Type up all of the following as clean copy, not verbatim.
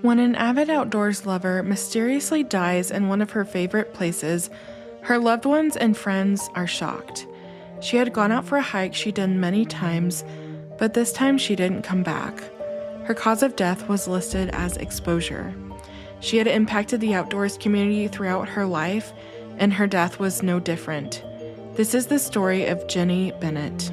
When an avid outdoors lover mysteriously dies in one of her favorite places, her loved ones and friends are shocked. She had gone out for a hike she'd done many times, but this time she didn't come back. Her cause of death was listed as exposure. She had impacted the outdoors community throughout her life, and her death was no different. This is the story of Jenny Bennett.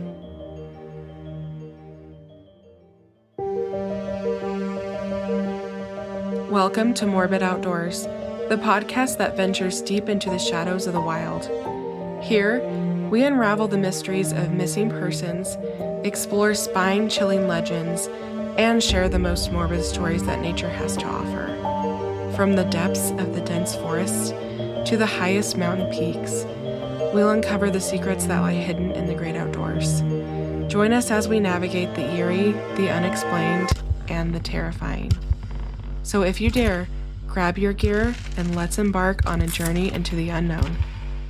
Welcome to Morbid Outdoors, the podcast that ventures deep into the shadows of the wild. Here, we unravel the mysteries of missing persons, explore spine-chilling legends, and share the most morbid stories that nature has to offer. From the depths of the dense forests to the highest mountain peaks, we'll uncover the secrets that lie hidden in the great outdoors. Join us as we navigate the eerie, the unexplained, and the terrifying. So if you dare, grab your gear and let's embark on a journey into the unknown.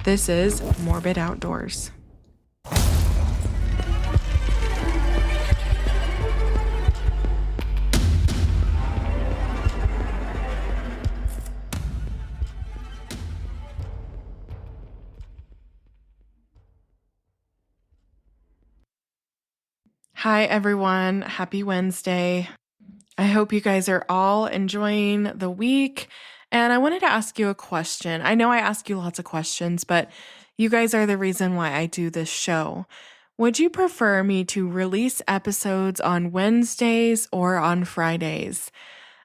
This is Morbid Outdoors. Hi everyone, happy Wednesday. I hope you guys are all enjoying the week, and I wanted to ask you a question. I know I ask you lots of questions, but you guys are the reason why I do this show. Would you prefer me to release episodes on Wednesdays or on Fridays?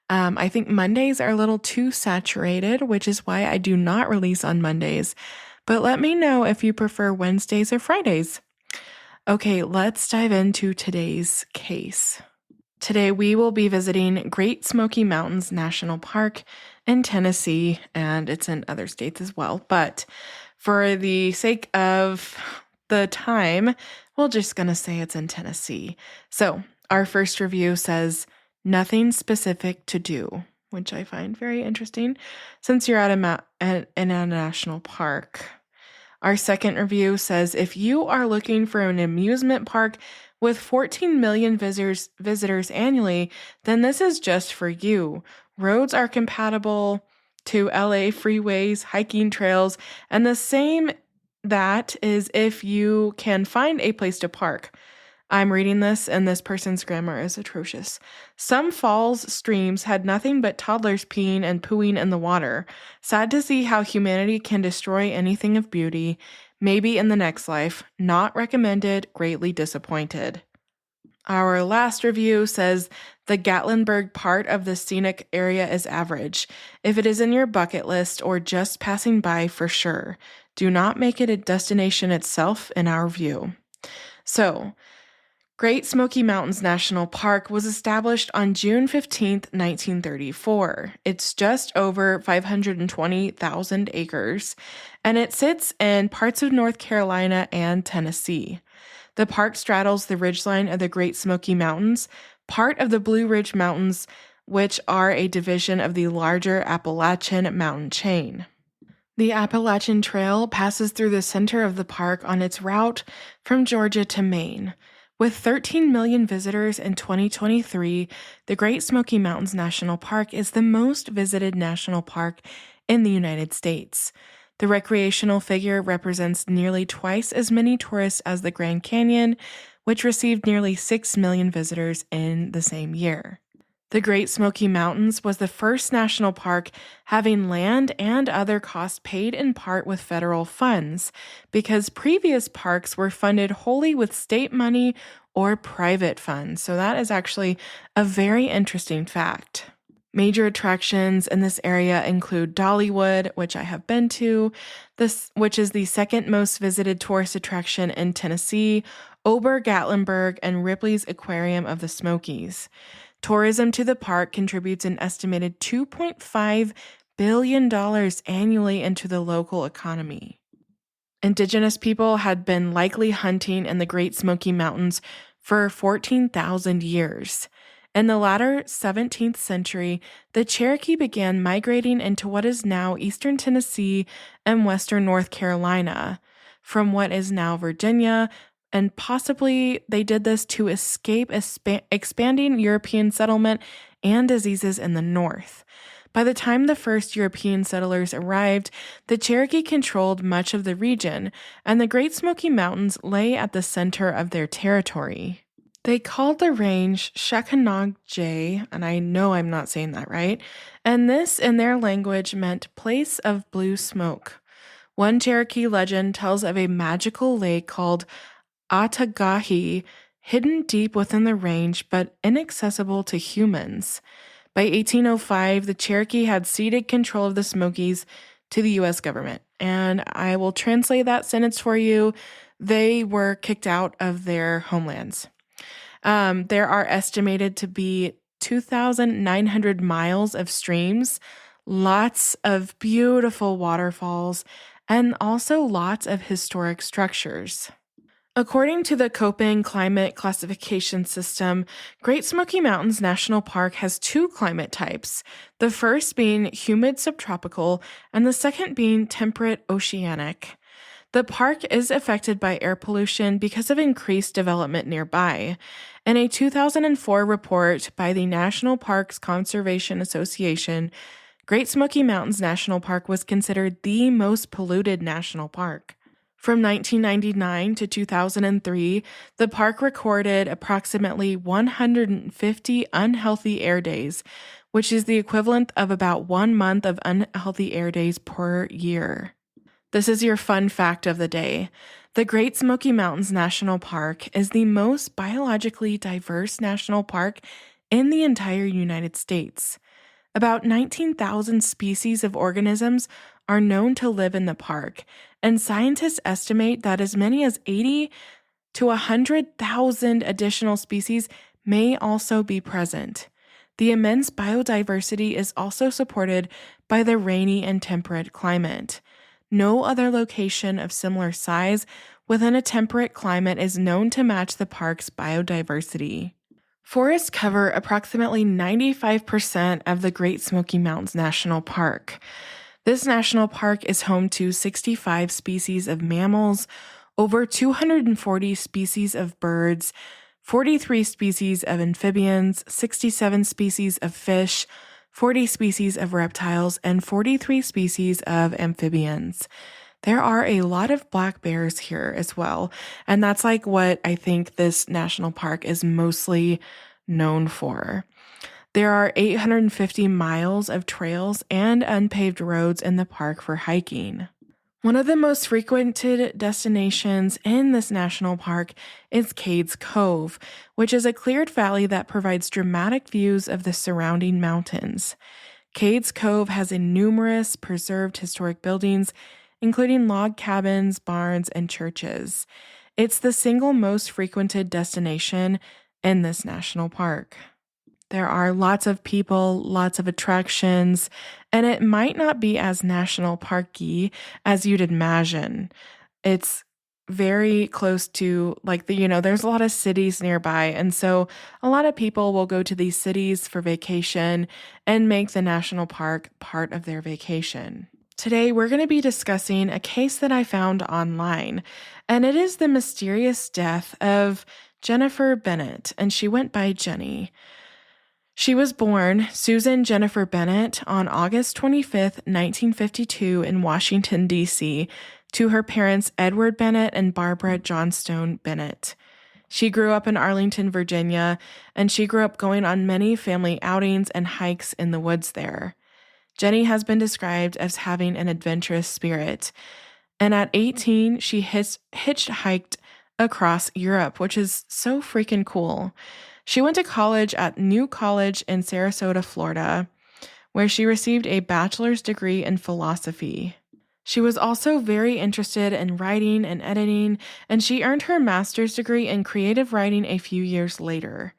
I think Mondays are a little too saturated, which is why I do not release on Mondays, but let me know if you prefer Wednesdays or Fridays. Okay, let's dive into today's case. Today, we will be visiting Great Smoky Mountains National Park in Tennessee, and it's in other states as well. But for the sake of the time, we're just going to say it's in Tennessee. So our first review says, nothing specific to do, which I find very interesting since you're in a national park. Our second review says, if you are looking for an amusement park with 14 million visitors annually, then this is just for you. Roads are compatible to LA freeways, hiking trails, and the same that is if you can find a place to park. I'm reading this, and this person's grammar is atrocious. Some falls streams had nothing but toddlers peeing and pooing in the water. Sad to see how humanity can destroy anything of beauty. Maybe in the next life. Not recommended. Greatly disappointed. Our last review says, the Gatlinburg part of the scenic area is average. If it is in your bucket list or just passing by, for sure. Do not make it a destination itself, in our view. So, Great Smoky Mountains National Park was established on June 15, 1934. It's just over 520,000 acres, and it sits in parts of North Carolina and Tennessee. The park straddles the ridgeline of the Great Smoky Mountains, part of the Blue Ridge Mountains, which are a division of the larger Appalachian mountain chain. The Appalachian Trail passes through the center of the park on its route from Georgia to Maine. With 13 million visitors in 2023, the Great Smoky Mountains National Park is the most visited national park in the United States. The recreational figure represents nearly twice as many tourists as the Grand Canyon, which received nearly 6 million visitors in the same year. The Great Smoky Mountains was the first national park having land and other costs paid in part with federal funds, because previous parks were funded wholly with state money or private funds. So that is actually a very interesting fact. Major attractions in this area include Dollywood, which I have been to, which is the second most visited tourist attraction in Tennessee, Ober-Gatlinburg, and Ripley's Aquarium of the Smokies. Tourism to the park contributes an estimated $2.5 billion annually into the local economy. Indigenous people had been likely hunting in the Great Smoky Mountains for 14,000 years. In the latter 17th century, the Cherokee began migrating into what is now eastern Tennessee and western North Carolina, from what is now Virginia, and possibly they did this to escape expanding European settlement and diseases in the north. By the time the first European settlers arrived, the Cherokee controlled much of the region, and the Great Smoky Mountains lay at the center of their territory. They called the range Shakanogje, and I know I'm not saying that right, and this in their language meant place of blue smoke. One Cherokee legend tells of a magical lake called Atagahi, hidden deep within the range but inaccessible to humans. By 1805, the Cherokee had ceded control of the Smokies to the U.S. government. And I will translate that sentence for you. They were kicked out of their homelands. There are estimated to be 2,900 miles of streams, lots of beautiful waterfalls, and also lots of historic structures. According to the Köppen Climate Classification System, Great Smoky Mountains National Park has two climate types, the first being humid subtropical and the second being temperate oceanic. The park is affected by air pollution because of increased development nearby. In a 2004 report by the National Parks Conservation Association, Great Smoky Mountains National Park was considered the most polluted national park. From 1999 to 2003, the park recorded approximately 150 unhealthy air days, which is the equivalent of about 1 month of unhealthy air days per year. This is your fun fact of the day. The Great Smoky Mountains National Park is the most biologically diverse national park in the entire United States. About 19,000 species of organisms are known to live in the park, and scientists estimate that as many as 80 to 100,000 additional species may also be present. The immense biodiversity is also supported by the rainy and temperate climate. No other location of similar size within a temperate climate is known to match the park's biodiversity. Forests cover approximately 95% of the Great Smoky Mountains National Park. This national park is home to 65 species of mammals, over 240 species of birds, 43 species of amphibians, 67 species of fish, 40 species of reptiles, and 43 species of amphibians. There are a lot of black bears here as well, and that's like what I think this national park is mostly known for. There are 850 miles of trails and unpaved roads in the park for hiking. One of the most frequented destinations in this national park is Cades Cove, which is a cleared valley that provides dramatic views of the surrounding mountains. Cades Cove has numerous preserved historic buildings, including log cabins, barns, and churches. It's the single most frequented destination in this national park. There are lots of people, lots of attractions, and it might not be as national parky as you'd imagine. It's very close to there's a lot of cities nearby. And so a lot of people will go to these cities for vacation and make the national park part of their vacation. Today, we're going to be discussing a case that I found online, and it is the mysterious death of Jennifer Bennett, and she went by Jenny. She was born Susan Jennifer Bennett on August 25th, 1952 in Washington, D.C., to her parents Edward Bennett and Barbara Johnstone Bennett. She grew up in Arlington, Virginia, and she grew up going on many family outings and hikes in the woods there. Jenny has been described as having an adventurous spirit, and at 18, she hitchhiked across Europe, which is so freaking cool. She went to college at New College in Sarasota, Florida, where she received a bachelor's degree in philosophy. She was also very interested in writing and editing, and she earned her master's degree in creative writing a few years later.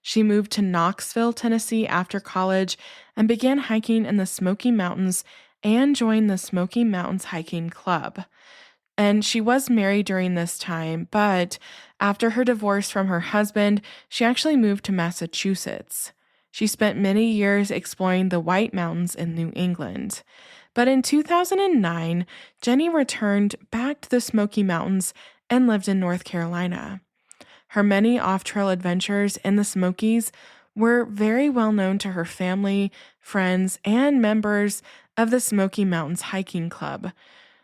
She moved to Knoxville, Tennessee after college and began hiking in the Smoky Mountains and joined the Smoky Mountains Hiking Club. And she was married during this time, but after her divorce from her husband, she actually moved to Massachusetts. She spent many years exploring the White Mountains in New England. But in 2009, Jenny returned back to the Smoky Mountains and lived in North Carolina. Her many off-trail adventures in the Smokies were very well known to her family, friends, and members of the Smoky Mountains Hiking Club.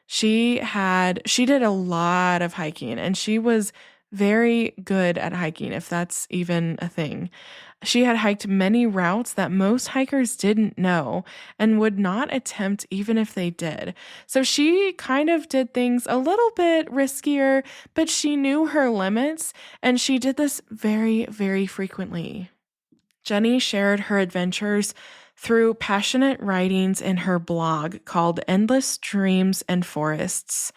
She did a lot of hiking, and she was very good at hiking, if that's even a thing. She had hiked many routes that most hikers didn't know and would not attempt even if they did. So she kind of did things a little bit riskier, but she knew her limits, and she did this very, very frequently. Jenny shared her adventures through passionate writings in her blog called Endless Streams and Forests.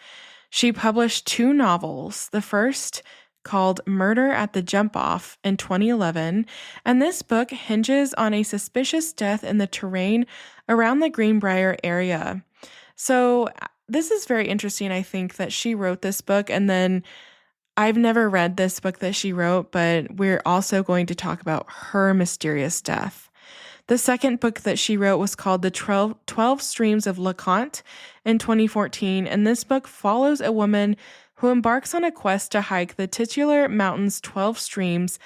She published 2 novels, the first called Murder at the Jump Off in 2011, and this book hinges on a suspicious death in the terrain around the Greenbrier area. So, this is very interesting, I think, that she wrote this book, and then I've never read this book that she wrote, but we're also going to talk about her mysterious death. The second book that she wrote was called The 12 Streams of LeConte in 2014, and this book follows a woman who embarks on a quest to hike the titular mountain's 12 streams,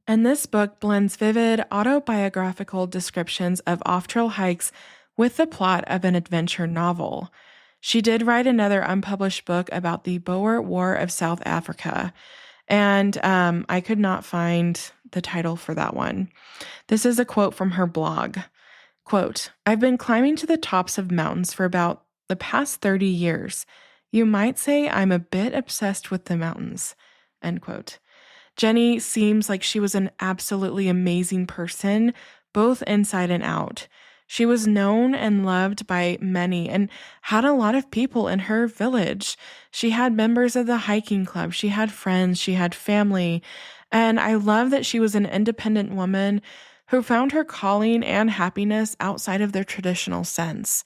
and this book blends vivid autobiographical descriptions of off-trail hikes with the plot of an adventure novel. She did write another unpublished book about the Boer War of South Africa, and I could not find the title for that one. This is a quote from her blog. Quote, "I've been climbing to the tops of mountains for about the past 30 years. You might say I'm a bit obsessed with the mountains." End quote. Jenny seems like she was an absolutely amazing person, both inside and out. She was known and loved by many and had a lot of people in her village. She had members of the hiking club, she had friends, she had family, and I love that she was an independent woman who found her calling and happiness outside of their traditional sense.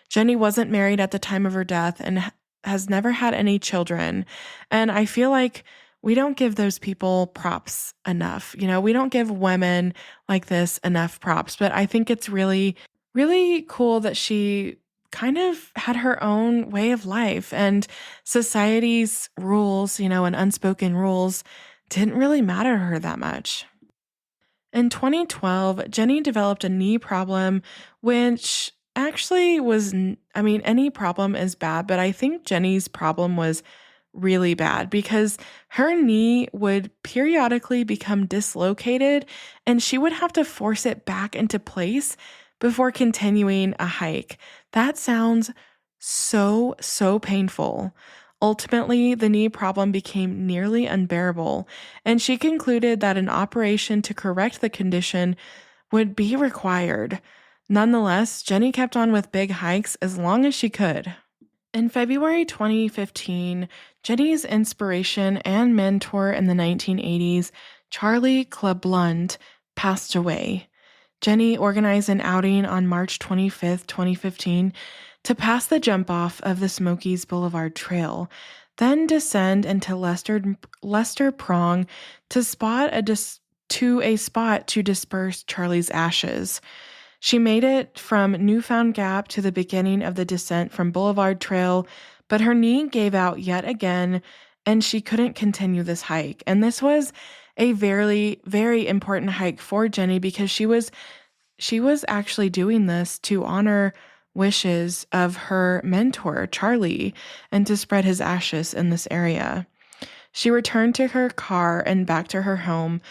Jenny wasn't married at the time of her death and has never had any children, and I feel like we don't give those people props enough. We don't give women like this enough props, but I think it's really, really cool that she kind of had her own way of life, and society's rules, and unspoken rules didn't really matter to her that much. In 2012, Jenny developed a knee problem, which actually was, any problem is bad, but I think Jenny's problem was really bad because her knee would periodically become dislocated and she would have to force it back into place before continuing a hike. That sounds so, so painful. Ultimately, the knee problem became nearly unbearable, and she concluded that an operation to correct the condition would be required. Nonetheless, Jenny kept on with big hikes as long as she could. In February 2015, Jenny's inspiration and mentor in the 1980s, Charlie Kleblund, passed away. Jenny organized an outing on March 25th, 2015, to pass the jump off of the Smokies Boulevard Trail, then descend into Lester Prong to a spot to disperse Charlie's ashes. She made it from Newfound Gap to the beginning of the descent from Boulevard Trail, but her knee gave out yet again, and she couldn't continue this hike. And this was a very, very important hike for Jenny because she was actually doing this to honor wishes of her mentor, Charlie, and to spread his ashes in this area. She returned to her car and back to her home,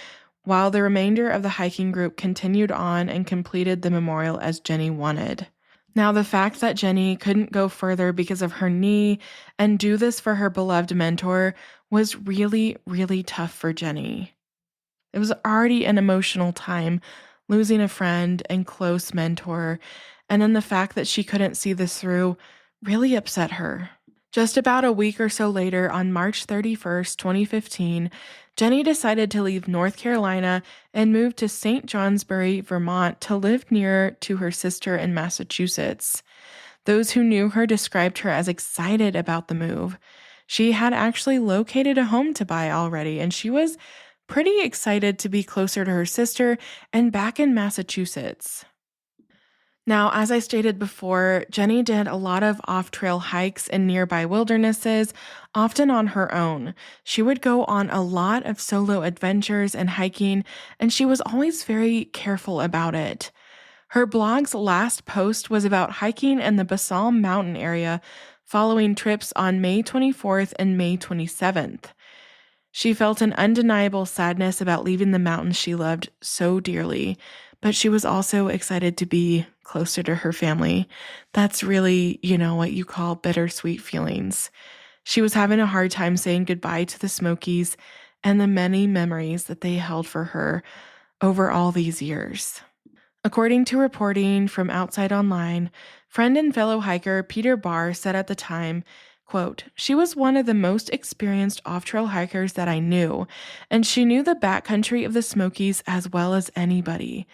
while the remainder of the hiking group continued on and completed the memorial as Jenny wanted. Now, the fact that Jenny couldn't go further because of her knee and do this for her beloved mentor was really, really tough for Jenny. It was already an emotional time, losing a friend and close mentor, and then the fact that she couldn't see this through really upset her. Just about a week or so later, on March 31st, 2015, Jenny decided to leave North Carolina and move to St. Johnsbury, Vermont to live nearer to her sister in Massachusetts. Those who knew her described her as excited about the move. She had actually located a home to buy already, and she was pretty excited to be closer to her sister and back in Massachusetts. Now, as I stated before, Jenny did a lot of off trail hikes in nearby wildernesses, often on her own. She would go on a lot of solo adventures and hiking, and she was always very careful about it. Her blog's last post was about hiking in the Basal Mountain area, following trips on May 24th and May 27th. She felt an undeniable sadness about leaving the mountains she loved so dearly, but she was also excited to be closer to her family. That's really, what you call bittersweet feelings. She was having a hard time saying goodbye to the Smokies and the many memories that they held for her over all these years. According to reporting from Outside Online, friend and fellow hiker Peter Barr said at the time, quote, "She was one of the most experienced off-trail hikers that I knew, and she knew the backcountry of the Smokies as well as anybody.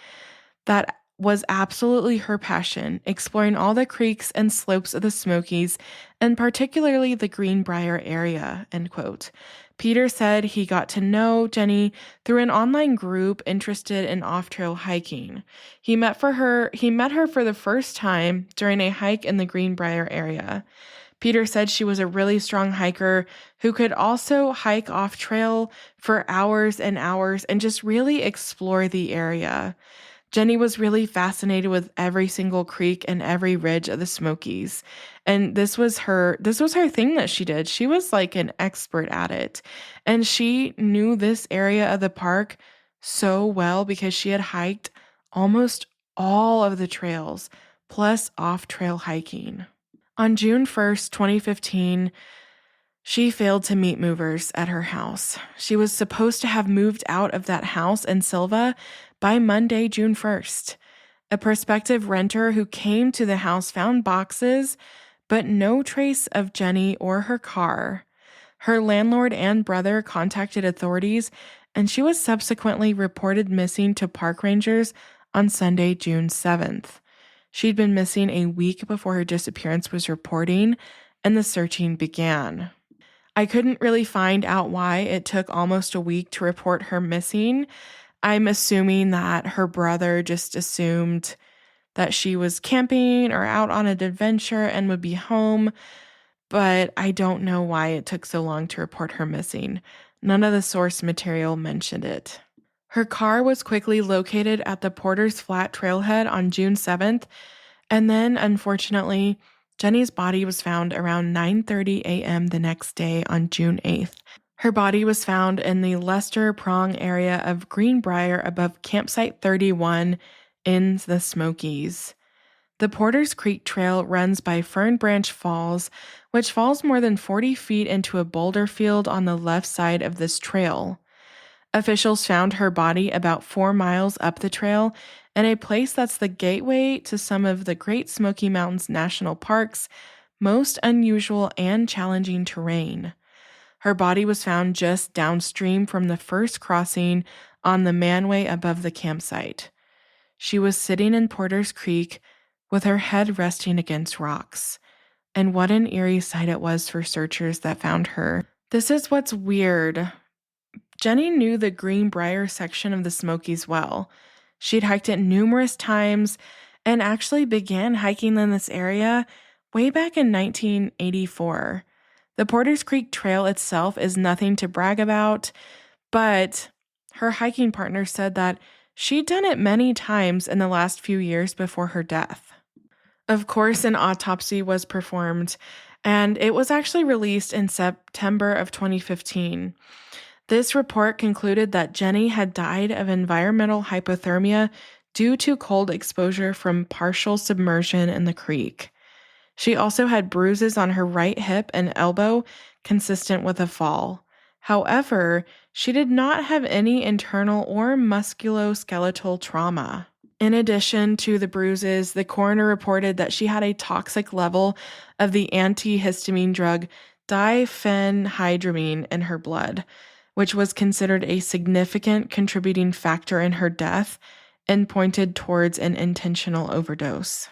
That was absolutely her passion, exploring all the creeks and slopes of the Smokies, and particularly the Greenbrier area," end quote. Peter said he got to know Jenny through an online group interested in off-trail hiking. He met her for the first time during a hike in the Greenbrier area. Peter said she was a really strong hiker who could also hike off-trail for hours and hours and just really explore the area. Jenny was really fascinated with every single creek and every ridge of the Smokies. And this was her thing that she did. She was like an expert at it. And she knew this area of the park so well because she had hiked almost all of the trails, plus off-trail hiking. On June 1st, 2015, she failed to meet movers at her house. She was supposed to have moved out of that house in Silva by Monday, June 1st. A prospective renter who came to the house found boxes, but no trace of Jenny or her car. Her landlord and brother contacted authorities, and she was subsequently reported missing to park rangers on Sunday, June 7th. She'd been missing a week before her disappearance was reporting, and the searching began. I couldn't really find out why it took almost a week to report her missing. I'm assuming that her brother just assumed that she was camping or out on an adventure and would be home, but I don't know why it took so long to report her missing. None of the source material mentioned it. Her car was quickly located at the Porter's Flat trailhead on June 7th, and then, unfortunately, Jenny's body was found around 9:30 a.m. the next day on June 8th. Her body was found in the Lester Prong area of Greenbrier above Campsite 31 in the Smokies. The Porters Creek Trail runs by Fern Branch Falls, which falls more than 40 feet into a boulder field on the left side of this trail. Officials found her body about 4 miles up the trail in a place that's the gateway to some of the Great Smoky Mountains National Park's most unusual and challenging terrain. Her body was found just downstream from the first crossing on the manway above the campsite. She was sitting in Porter's Creek with her head resting against rocks. And what an eerie sight it was for searchers that found her. This is what's weird. Jenny knew the Greenbrier section of the Smokies well. She'd hiked it numerous times and actually began hiking in this area way back in 1984. The Porters Creek Trail itself is nothing to brag about, but her hiking partner said that she'd done it many times in the last few years before her death. Of course, an autopsy was performed, and it was actually released in September of 2015. This report concluded that Jenny had died of environmental hypothermia due to cold exposure from partial submersion in the creek. She also had bruises on her right hip and elbow consistent with a fall. However, she did not have any internal or musculoskeletal trauma. In addition to the bruises, the coroner reported that she had a toxic level of the antihistamine drug diphenhydramine in her blood, which was considered a significant contributing factor in her death and pointed towards an intentional overdose.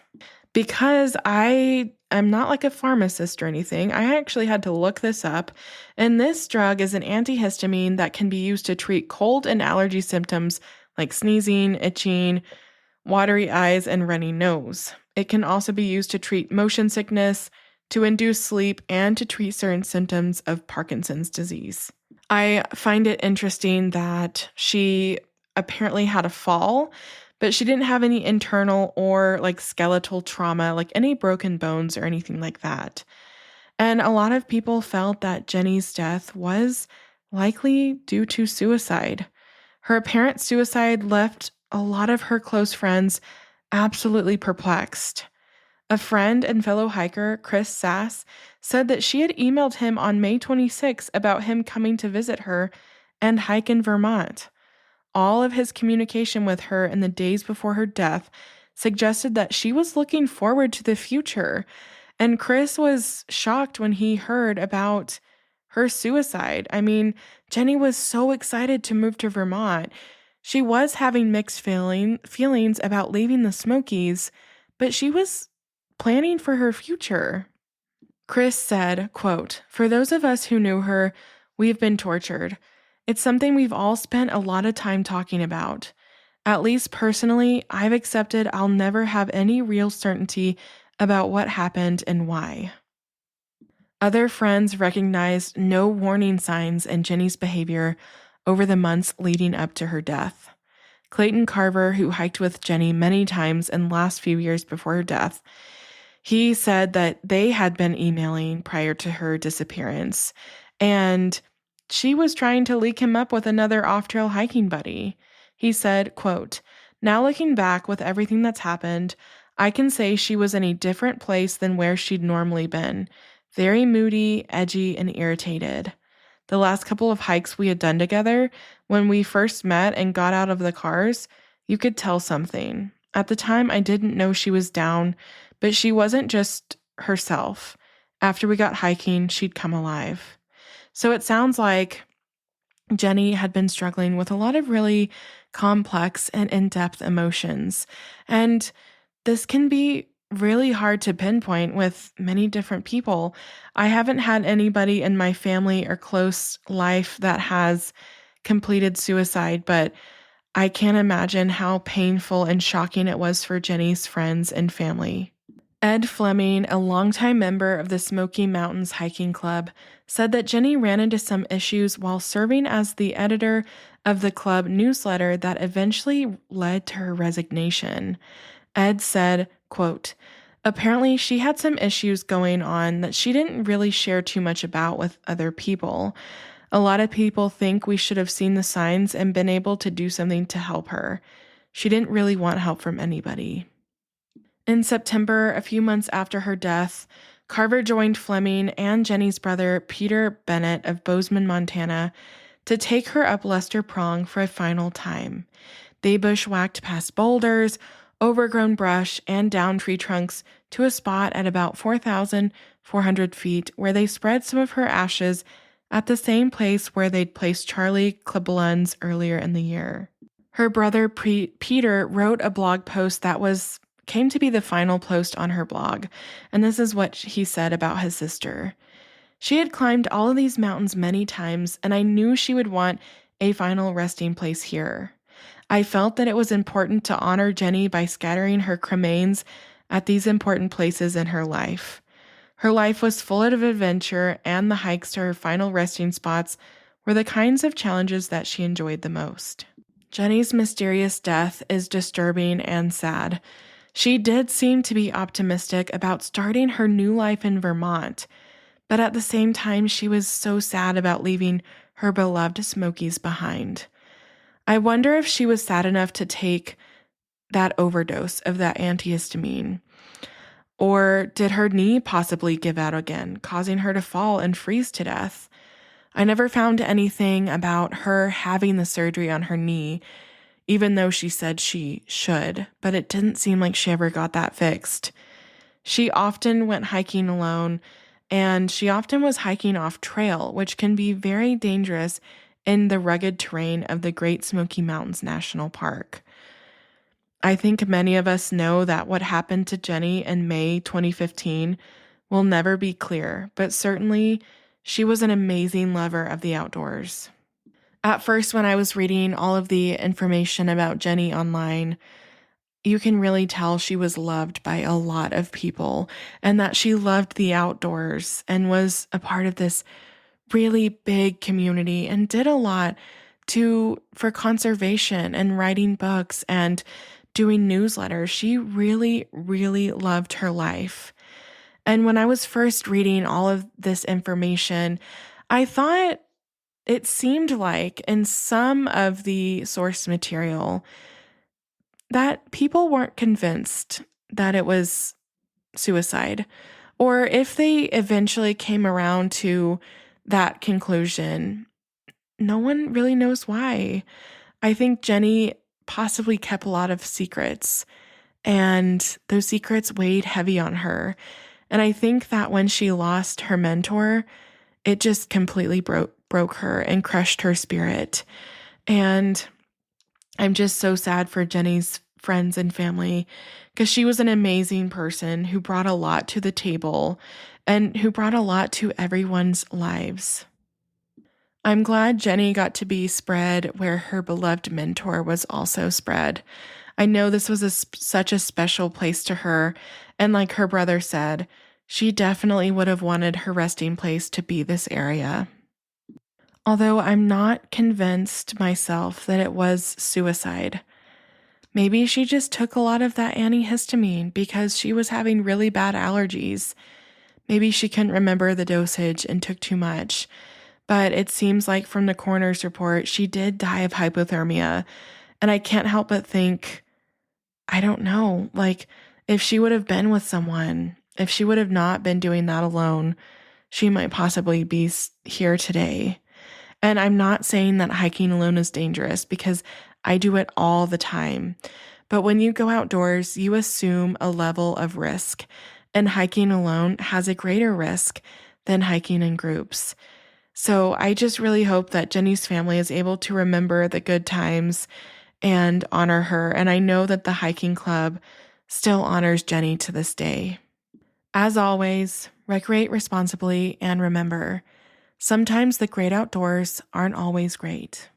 Because I am not like a pharmacist or anything, I actually had to look this up, and this drug is an antihistamine that can be used to treat cold and allergy symptoms like sneezing, itching, watery eyes, and runny nose. It can also be used to treat motion sickness, to induce sleep, and to treat certain symptoms of Parkinson's disease. I find it interesting that she apparently had a fall, but she didn't have any internal or like skeletal trauma, like any broken bones or anything like that. And a lot of people felt that Jenny's death was likely due to suicide. Her apparent suicide left a lot of her close friends absolutely perplexed. A friend and fellow hiker, Chris Sass, said that she had emailed him on May 26 about him coming to visit her and hike in Vermont. All of his communication with her in the days before her death suggested that she was looking forward to the future, and Chris was shocked when he heard about her suicide. I mean, Jenny was so excited to move to Vermont. She was having mixed feelings about leaving the Smokies, but she was planning for her future. Chris said, quote, "For those of us who knew her, we've been tortured. It's something we've all spent a lot of time talking about. At least personally, I've accepted I'll never have any real certainty about what happened and why." Other friends recognized no warning signs in Jenny's behavior over the months leading up to her death. Clayton Carver, who hiked with Jenny many times in the last few years before her death, he said that they had been emailing prior to her disappearance, and she was trying to link him up with another off-trail hiking buddy. He said, quote, "Now looking back with everything that's happened, I can say she was in a different place than where she'd normally been. Very moody, edgy, and irritated. The last couple of hikes we had done together, when we first met and got out of the cars, you could tell something. At the time, I didn't know she was down, but she wasn't just herself. After we got hiking, she'd come alive." So it sounds like Jenny had been struggling with a lot of really complex and in-depth emotions. And this can be really hard to pinpoint with many different people. I haven't had anybody in my family or close life that has completed suicide, but I can't imagine how painful and shocking it was for Jenny's friends and family. Ed Fleming, a longtime member of the Smoky Mountains Hiking Club, said that Jenny ran into some issues while serving as the editor of the club newsletter that eventually led to her resignation. Ed said, quote, "Apparently she had some issues going on that she didn't really share too much about with other people. A lot of people think we should have seen the signs and been able to do something to help her. She didn't really want help from anybody." In September, a few months after her death, Carver joined Fleming and Jenny's brother, Peter Bennett of Bozeman, Montana, to take her up Lester Prong for a final time. They bushwhacked past boulders, overgrown brush, and down tree trunks to a spot at about 4,400 feet where they spread some of her ashes at the same place where they'd placed Charlie Klebelun's earlier in the year. Her brother Peter wrote a blog post that came to be the final post on her blog, and this is what he said about his sister. "She had climbed all of these mountains many times, and I knew she would want a final resting place here. I felt that it was important to honor Jenny by scattering her cremains at these important places in her life. Her life was full of adventure, and the hikes to her final resting spots were the kinds of challenges that she enjoyed the most." Jenny's mysterious death is disturbing and sad. She did seem to be optimistic about starting her new life in Vermont, but at the same time, she was so sad about leaving her beloved Smokies behind. I wonder if she was sad enough to take that overdose of that antihistamine. Or did her knee possibly give out again, causing her to fall and freeze to death? I never found anything about her having the surgery on her knee, even though she said she should, but it didn't seem like she ever got that fixed. She often went hiking alone, and she often was hiking off trail, which can be very dangerous in the rugged terrain of the Great Smoky Mountains National Park. I think many of us know that what happened to Jenny in May 2015 will never be clear, but certainly she was an amazing lover of the outdoors. At first, when I was reading all of the information about Jenny online, you can really tell she was loved by a lot of people and that she loved the outdoors and was a part of this really big community and did a lot for conservation and writing books and doing newsletters. She really, really loved her life. And when I was first reading all of this information, I thought it seemed like in some of the source material that people weren't convinced that it was suicide. Or if they eventually came around to that conclusion, no one really knows why. I think Jenny possibly kept a lot of secrets, and those secrets weighed heavy on her. And I think that when she lost her mentor, it just completely broke her and crushed her spirit. And I'm just so sad for Jenny's friends and family because she was an amazing person who brought a lot to the table and who brought a lot to everyone's lives. I'm glad Jenny got to be spread where her beloved mentor was also spread. I know this was such a special place to her, and like her brother said, she definitely would have wanted her resting place to be this area. Although I'm not convinced myself that it was suicide. Maybe she just took a lot of that antihistamine because she was having really bad allergies. Maybe she couldn't remember the dosage and took too much. But it seems like from the coroner's report, she did die of hypothermia. And I can't help but think, I don't know, like if she would have been with someone, if she would have not been doing that alone, she might possibly be here today. And I'm not saying that hiking alone is dangerous because I do it all the time. But when you go outdoors, you assume a level of risk, and hiking alone has a greater risk than hiking in groups. So I just really hope that Jenny's family is able to remember the good times and honor her. And I know that the hiking club still honors Jenny to this day. As always, recreate responsibly and remember, sometimes the great outdoors aren't always great.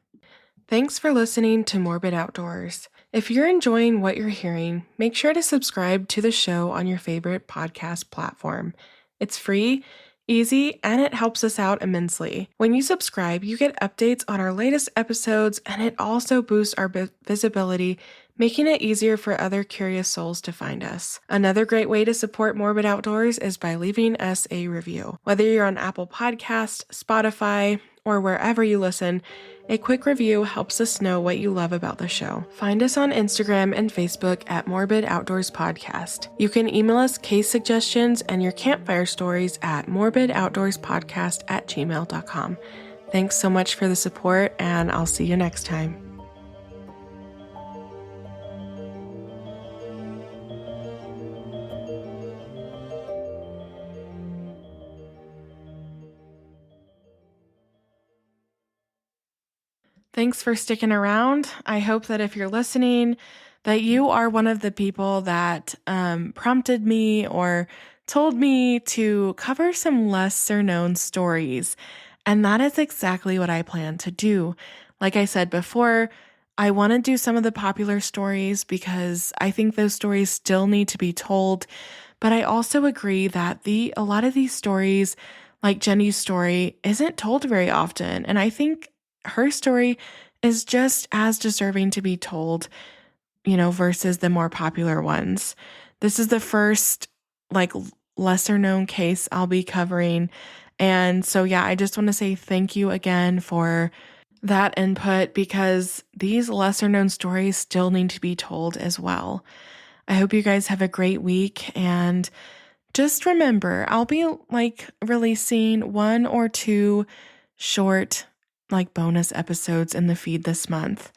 Thanks for listening to Morbid Outdoors. If you're enjoying what you're hearing, make sure to subscribe to the show on your favorite podcast platform. It's free, easy, and it helps us out immensely. When you subscribe, you get updates on our latest episodes, and it also boosts our visibility, making it easier for other curious souls to find us. Another great way to support Morbid Outdoors is by leaving us a review. Whether you're on Apple Podcasts, Spotify, or wherever you listen, a quick review helps us know what you love about the show. Find us on Instagram and Facebook at Morbid Outdoors Podcast. You can email us case suggestions and your campfire stories at morbidoutdoorspodcast@gmail.com. Thanks so much for the support, and I'll see you next time. Thanks for sticking around. I hope that if you're listening, that you are one of the people that prompted me or told me to cover some lesser known stories. And that is exactly what I plan to do. Like I said before, I want to do some of the popular stories because I think those stories still need to be told. But I also agree that a lot of these stories, like Jenny's story, isn't told very often. And I think her story is just as deserving to be told, versus the more popular ones. This is the first, lesser known case I'll be covering. And so, I just want to say thank you again for that input because these lesser known stories still need to be told as well. I hope you guys have a great week, and just remember, I'll be releasing 1 or 2 short bonus episodes in the feed this month.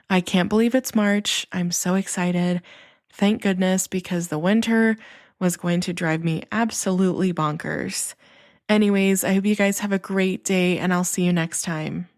I can't believe it's March. I'm so excited. Thank goodness, because the winter was going to drive me absolutely bonkers. Anyways, I hope you guys have a great day, and I'll see you next time.